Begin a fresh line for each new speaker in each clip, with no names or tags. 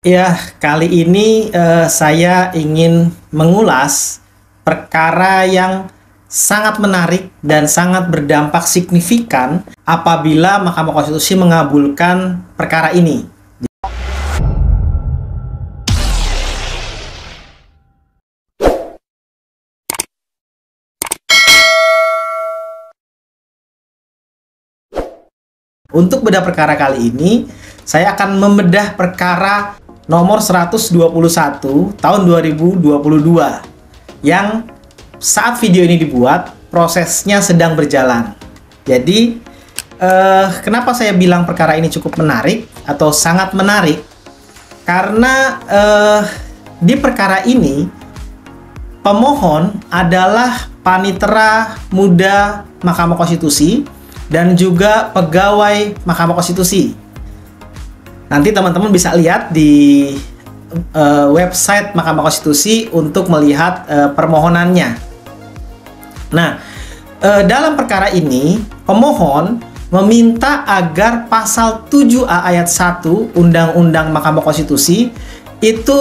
Ya, kali ini saya ingin mengulas perkara yang sangat menarik dan sangat berdampak signifikan apabila Mahkamah Konstitusi mengabulkan perkara ini. Untuk bedah perkara kali ini, saya akan membedah perkara nomor 121 tahun 2022 yang saat video ini dibuat prosesnya sedang berjalan. Jadi kenapa saya bilang perkara ini cukup menarik atau sangat menarik? Karena di perkara ini pemohon adalah panitera muda Mahkamah Konstitusi dan juga pegawai Mahkamah Konstitusi. Nanti teman-teman bisa lihat di website Mahkamah Konstitusi untuk melihat permohonannya. Nah, dalam perkara ini, pemohon meminta agar pasal 7A ayat 1 Undang-Undang Mahkamah Konstitusi itu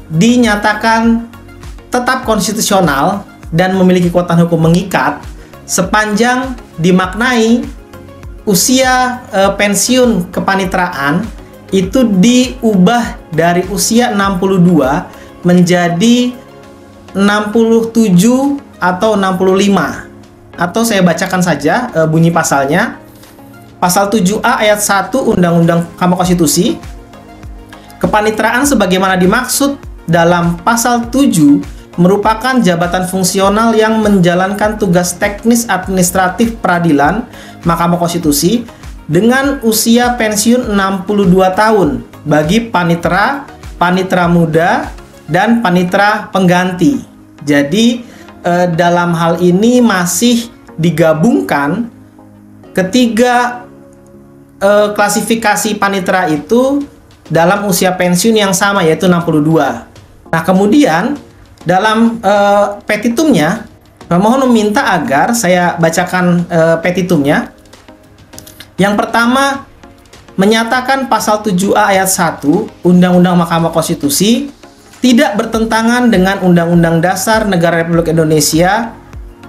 dinyatakan tetap konstitusional dan memiliki kekuatan hukum mengikat sepanjang dimaknai usia pensiun kepanitraan itu diubah dari usia 62 menjadi 67 atau 65. Atau saya bacakan saja bunyi pasalnya. Pasal 7A ayat 1 Undang-Undang Mahkamah Konstitusi. Kepanitraan sebagaimana dimaksud dalam pasal 7 merupakan jabatan fungsional yang menjalankan tugas teknis administratif peradilan Mahkamah Konstitusi dengan usia pensiun 62 tahun bagi panitera, panitera muda, dan panitera pengganti. Jadi dalam hal ini masih digabungkan ketiga klasifikasi panitera itu dalam usia pensiun yang sama, yaitu 62. Nah, kemudian dalam petitumnya, pemohon meminta agar saya bacakan petitumnya. Yang pertama, menyatakan pasal 7A ayat 1 Undang-Undang Mahkamah Konstitusi tidak bertentangan dengan Undang-Undang Dasar Negara Republik Indonesia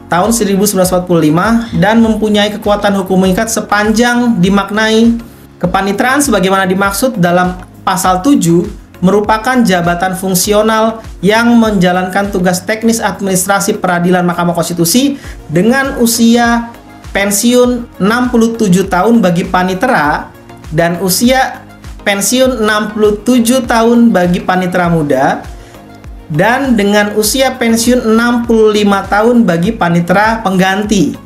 tahun 1945 dan mempunyai kekuatan hukum mengikat sepanjang dimaknai kepanitraan sebagaimana dimaksud dalam pasal 7 merupakan jabatan fungsional yang menjalankan tugas teknis administrasi peradilan Mahkamah Konstitusi dengan usia pensiun 67 tahun bagi panitera dan usia pensiun 67 tahun bagi panitera muda dan dengan usia pensiun 65 tahun bagi panitera pengganti.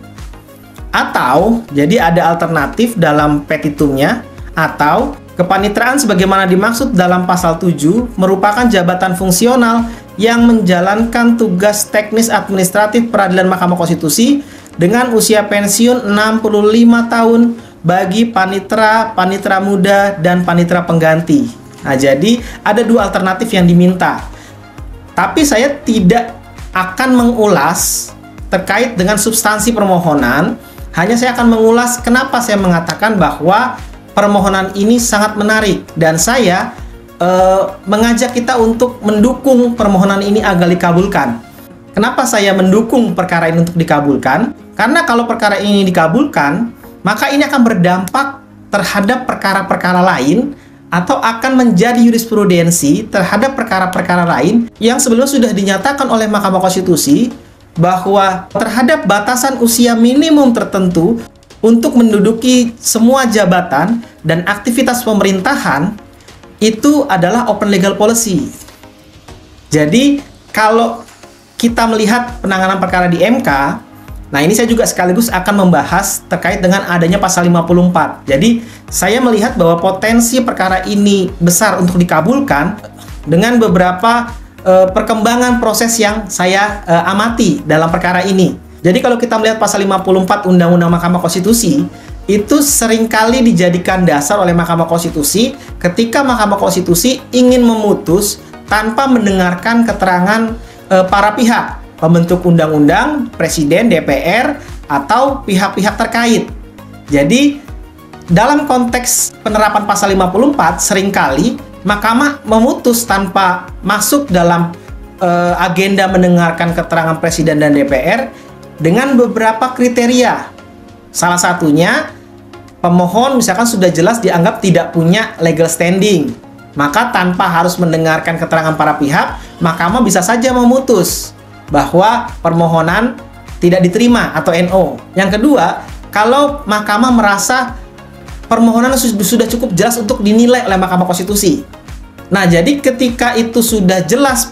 Atau, jadi ada alternatif dalam petitumnya, atau kepanitraan sebagaimana dimaksud dalam pasal 7 merupakan jabatan fungsional yang menjalankan tugas teknis administratif peradilan Mahkamah Konstitusi dengan usia pensiun 65 tahun bagi panitera, panitera muda, dan panitera pengganti. Nah, jadi ada dua alternatif yang diminta. Tapi saya tidak akan mengulas terkait dengan substansi permohonan. Hanya saya akan mengulas kenapa saya mengatakan bahwa permohonan ini sangat menarik. Dan saya mengajak kita untuk mendukung permohonan ini agar dikabulkan. Kenapa saya mendukung perkara ini untuk dikabulkan? Karena kalau perkara ini dikabulkan, maka ini akan berdampak terhadap perkara-perkara lain atau akan menjadi jurisprudensi terhadap perkara-perkara lain yang sebelumnya sudah dinyatakan oleh Mahkamah Konstitusi bahwa terhadap batasan usia minimum tertentu untuk menduduki semua jabatan dan aktivitas pemerintahan itu adalah open legal policy. Jadi kalau kita melihat penanganan perkara di MK, nah ini saya juga sekaligus akan membahas terkait dengan adanya pasal 54. Jadi saya melihat bahwa potensi perkara ini besar untuk dikabulkan dengan beberapa perkembangan proses yang saya amati dalam perkara ini. Jadi kalau kita melihat pasal 54 Undang-Undang Mahkamah Konstitusi, itu seringkali dijadikan dasar oleh Mahkamah Konstitusi ketika Mahkamah Konstitusi ingin memutus tanpa mendengarkan keterangan para pihak, pembentuk undang-undang, presiden, DPR, atau pihak-pihak terkait. Jadi, dalam konteks penerapan pasal 54, seringkali Mahkamah memutus tanpa masuk dalam agenda mendengarkan keterangan Presiden dan DPR dengan beberapa kriteria. Salah satunya, pemohon misalkan sudah jelas dianggap tidak punya legal standing, maka tanpa harus mendengarkan keterangan para pihak, Mahkamah bisa saja memutus bahwa permohonan tidak diterima atau NO. Yang kedua, kalau Mahkamah merasa permohonan sudah cukup jelas untuk dinilai oleh Mahkamah Konstitusi. Nah, jadi ketika itu sudah jelas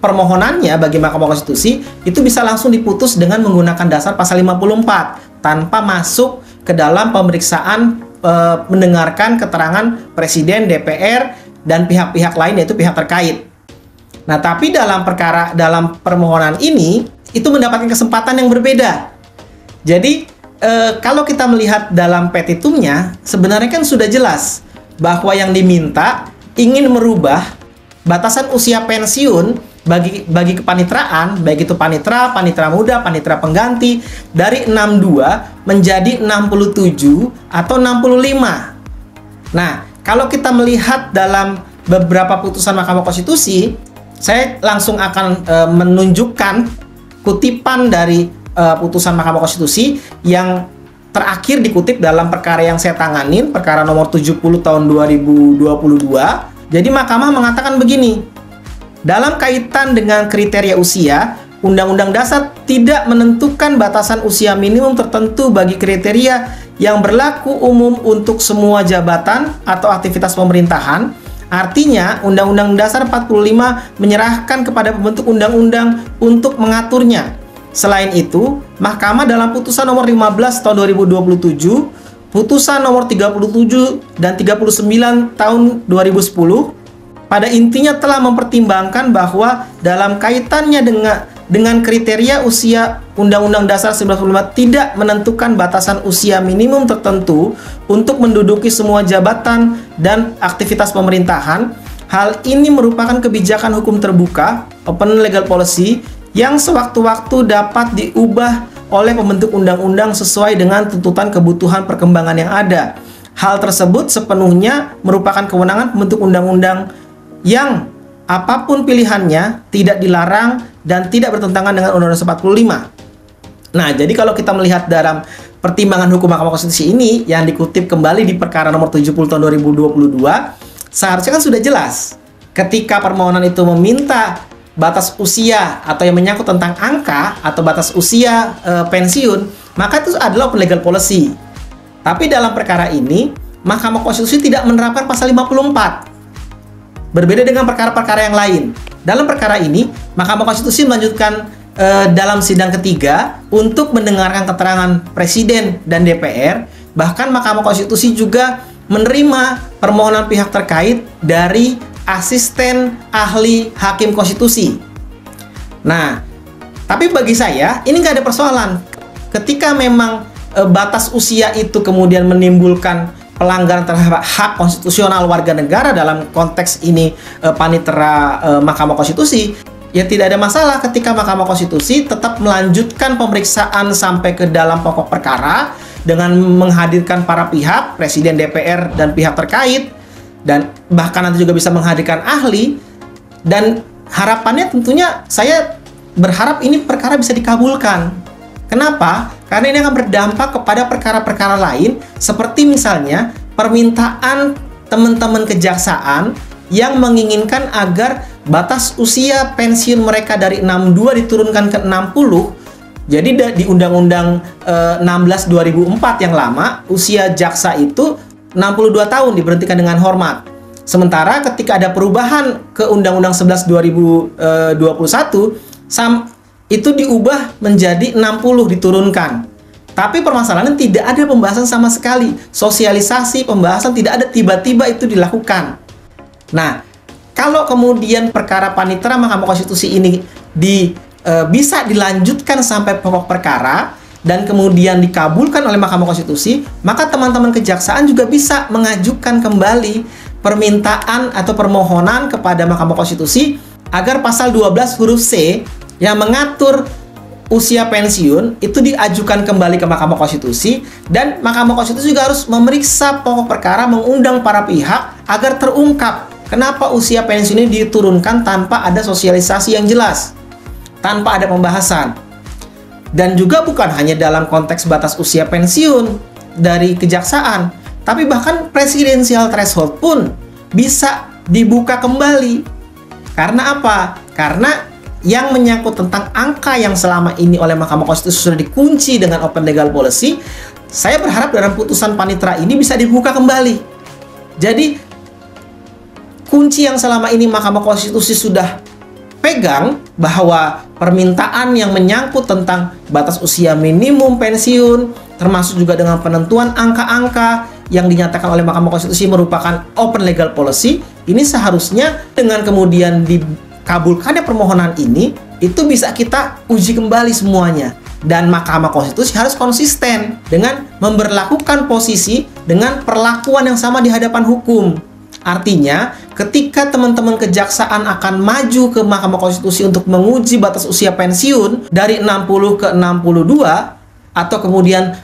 permohonannya bagi Mahkamah Konstitusi, itu bisa langsung diputus dengan menggunakan dasar pasal 54 tanpa masuk ke dalam pemeriksaan mendengarkan keterangan Presiden, DPR, dan pihak-pihak lain, yaitu pihak terkait. Nah, tapi dalam permohonan ini itu mendapatkan kesempatan yang berbeda. Jadi kalau kita melihat dalam petitumnya, sebenarnya kan sudah jelas bahwa yang diminta ingin merubah batasan usia pensiun bagi kepanitraan, baik itu panitra muda, panitra pengganti, dari 62 menjadi 67 atau 65. Nah, kalau kita melihat dalam beberapa putusan Mahkamah Konstitusi, saya langsung akan menunjukkan kutipan dari putusan Mahkamah Konstitusi yang terakhir dikutip dalam perkara yang saya tanganin, perkara nomor 70 tahun 2022. Jadi Mahkamah mengatakan begini, dalam kaitan dengan kriteria usia, Undang-Undang Dasar tidak menentukan batasan usia minimum tertentu bagi kriteria yang berlaku umum untuk semua jabatan atau aktivitas pemerintahan. Artinya, Undang-Undang Dasar 45 menyerahkan kepada pembentuk undang-undang untuk mengaturnya. Selain itu, Mahkamah dalam putusan nomor 15 tahun 2027, putusan nomor 37 dan 39 tahun 2010, pada intinya telah mempertimbangkan bahwa dalam kaitannya dengan kriteria usia, Undang-Undang Dasar 1945 tidak menentukan batasan usia minimum tertentu untuk menduduki semua jabatan dan aktivitas pemerintahan. Hal ini merupakan kebijakan hukum terbuka, open legal policy, yang sewaktu-waktu dapat diubah oleh pembentuk undang-undang sesuai dengan tuntutan kebutuhan perkembangan yang ada. Hal tersebut sepenuhnya merupakan kewenangan pembentuk undang-undang yang apapun pilihannya tidak dilarang dan tidak bertentangan dengan Undang-Undang 45. Nah, jadi kalau kita melihat dalam pertimbangan hukum Mahkamah Konstitusi ini yang dikutip kembali di perkara nomor 70 tahun 2022, seharusnya kan sudah jelas ketika permohonan itu meminta batas usia atau yang menyangkut tentang angka atau batas usia pensiun, maka itu adalah open legal policy. Tapi dalam perkara ini, Mahkamah Konstitusi tidak menerapkan pasal 54. Berbeda dengan perkara-perkara yang lain. Dalam perkara ini, Mahkamah Konstitusi melanjutkan dalam sidang ketiga untuk mendengarkan keterangan Presiden dan DPR. Bahkan Mahkamah Konstitusi juga menerima permohonan pihak terkait dari asisten ahli hakim konstitusi. Nah, tapi bagi saya ini nggak ada persoalan. Ketika memang batas usia itu kemudian menimbulkan pelanggaran terhadap hak konstitusional warga negara, dalam konteks ini panitera Mahkamah Konstitusi, ya tidak ada masalah ketika Mahkamah Konstitusi tetap melanjutkan pemeriksaan sampai ke dalam pokok perkara dengan menghadirkan para pihak, Presiden, DPR, dan pihak terkait, dan bahkan nanti juga bisa menghadirkan ahli. Dan harapannya tentunya saya berharap ini perkara bisa dikabulkan. Kenapa? Karena ini akan berdampak kepada perkara-perkara lain, seperti misalnya permintaan teman-teman kejaksaan yang menginginkan agar batas usia pensiun mereka dari 62 diturunkan ke 60. Jadi di Undang-Undang 16 2004 yang lama, usia jaksa itu 62 tahun diberhentikan dengan hormat. Sementara ketika ada perubahan ke Undang-Undang 11 2021, itu diubah menjadi 60, diturunkan. Tapi permasalahannya tidak ada pembahasan sama sekali. Sosialisasi pembahasan tidak ada, tiba-tiba itu dilakukan. Nah, kalau kemudian perkara panitera Mahkamah Konstitusi ini bisa dilanjutkan sampai pokok perkara dan kemudian dikabulkan oleh Mahkamah Konstitusi, maka teman-teman kejaksaan juga bisa mengajukan kembali permintaan atau permohonan kepada Mahkamah Konstitusi agar pasal 12 huruf C yang mengatur usia pensiun itu diajukan kembali ke Mahkamah Konstitusi, dan Mahkamah Konstitusi juga harus memeriksa pokok perkara, mengundang para pihak agar terungkap kenapa usia pensiun ini diturunkan tanpa ada sosialisasi yang jelas, tanpa ada pembahasan. Dan juga bukan hanya dalam konteks batas usia pensiun dari kejaksaan, tapi bahkan presidensial threshold pun bisa dibuka kembali. Karena apa? Karena yang menyangkut tentang angka yang selama ini oleh Mahkamah Konstitusi sudah dikunci dengan open legal policy, saya berharap dalam putusan panitera ini bisa dibuka kembali. Jadi, kunci yang selama ini Mahkamah Konstitusi sudah pegang, bahwa permintaan yang menyangkut tentang batas usia minimum pensiun, termasuk juga dengan penentuan angka-angka yang dinyatakan oleh Mahkamah Konstitusi merupakan open legal policy, ini seharusnya dengan kemudian dikabulkannya permohonan ini, itu bisa kita uji kembali semuanya. Dan Mahkamah Konstitusi harus konsisten dengan memberlakukan posisi dengan perlakuan yang sama di hadapan hukum. Artinya, ketika teman-teman kejaksaan akan maju ke Mahkamah Konstitusi untuk menguji batas usia pensiun dari 60 ke 62, atau kemudian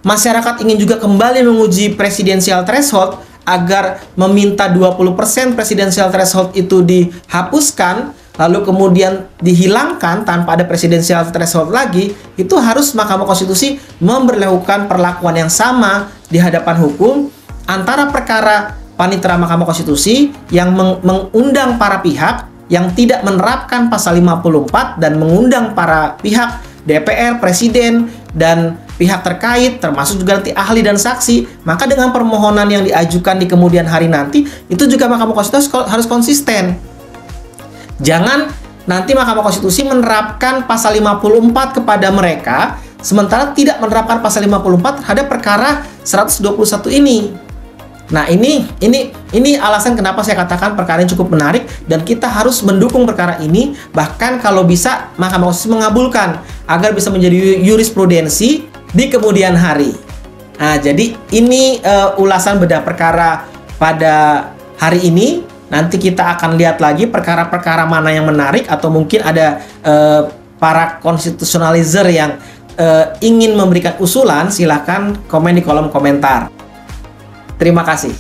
masyarakat ingin juga kembali menguji presidensial threshold agar meminta 20% presidensial threshold itu dihapuskan, lalu kemudian dihilangkan tanpa ada presidensial threshold lagi, itu harus Mahkamah Konstitusi memberlakukan perlakuan yang sama di hadapan hukum antara perkara panitera Mahkamah Konstitusi yang mengundang para pihak yang tidak menerapkan pasal 54 dan mengundang para pihak DPR, Presiden, dan pihak terkait, termasuk juga nanti ahli dan saksi. Maka dengan permohonan yang diajukan di kemudian hari nanti, itu juga Mahkamah Konstitusi harus konsisten. Jangan nanti Mahkamah Konstitusi menerapkan pasal 54 kepada mereka, sementara tidak menerapkan pasal 54 terhadap perkara 121 ini. Nah, ini alasan kenapa saya katakan perkara ini cukup menarik, dan kita harus mendukung perkara ini, bahkan kalau bisa Mahkamah Konstitusi mengabulkan agar bisa menjadi jurisprudensi di kemudian hari. Nah, jadi ini ulasan bedah perkara pada hari ini. Nanti kita akan lihat lagi perkara-perkara mana yang menarik, atau mungkin ada para konstitusionalizer yang ingin memberikan usulan, silahkan komen di kolom komentar. Terima kasih.